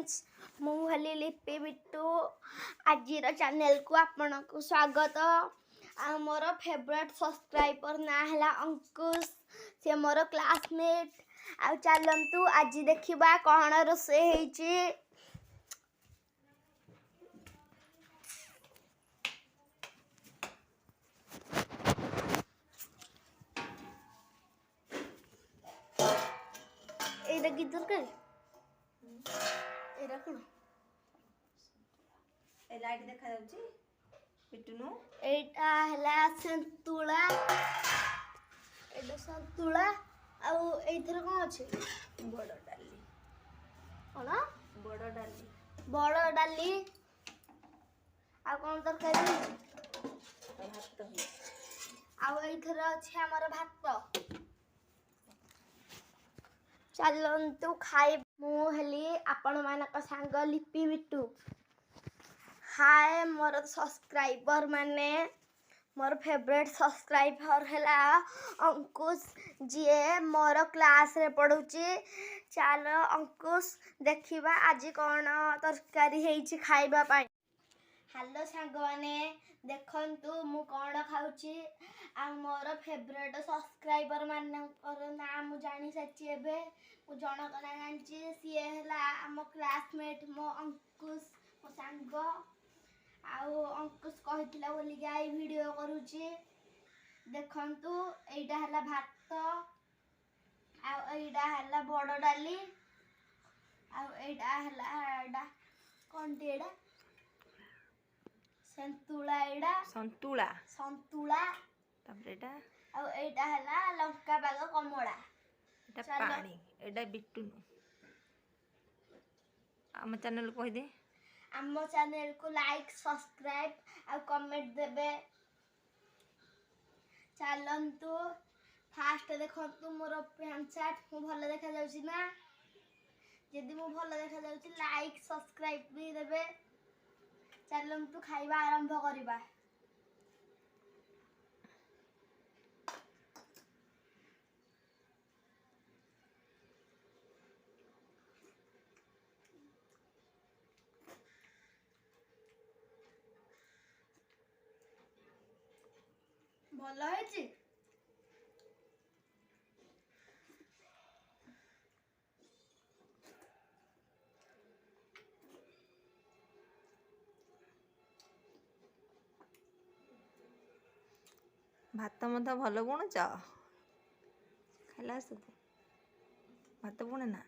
Friends मु हली लिपि बिटू आज चैनल को आपन को स्वागत आ मोर फेवरेट सब्सक्राइबर ना है अंकुश से मोर क्लासमेट आ चलतु आज देखा कौन रोसे होईची। एटा की दरकार एटा कोन ए लाइट देखा जाउची बिटुनु एटा हला संतुला एटा संतुला आ एथर कोन अछि बड़ डाली कोन बड़ बड़ डाली डाली आ कोन तरकारी भात आ एथर अछि हमर भात। चलतु खाई मु हली आपण मानक सांग लिपि बिटू। हाय मोर सब्सक्राइबर माने मोर फेवरेट सब्सक्राइबर हैला अंकुश जी मोर क्लास रे पढुची। चलो अंकुश देखिबा आज कोन तरकारी हेइची खाइबा पाई। हेलो सांग माने देखंतु मु कोन खाउची आ मोर फेवरेट सब्सक्राइबर मानकर नाम जानि सच्ची एबे मु जनक ना जानची सी हैला हम क्लासमेट मो अंकुश मो सांग आउ अंकुश कहितला बोली गाई वीडियो करूची। देखंतु एइटा हला भात आ एइटा हला बड़ डाली आ एइटा हला एडा कोन एडा संतुला तापर एटा आ एइटा हला लंका बाग कमला एटा पानी एटा बिटुनु हम चैनल कहि दे आम चैनल को लाइक सब्सक्राइब और कमेंट देबे। चलंतु फास्ट देखंतु मोर पैंट शर्ट मु भल देखा जाउची ना यदि मु भल देखा जाउची लाइक सब्सक्राइब भी देबे। चलंतु खाइबा आरंभ करिबा। भल होइची भात मत भल बुणुच खाला सब भात बुणे ना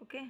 ओके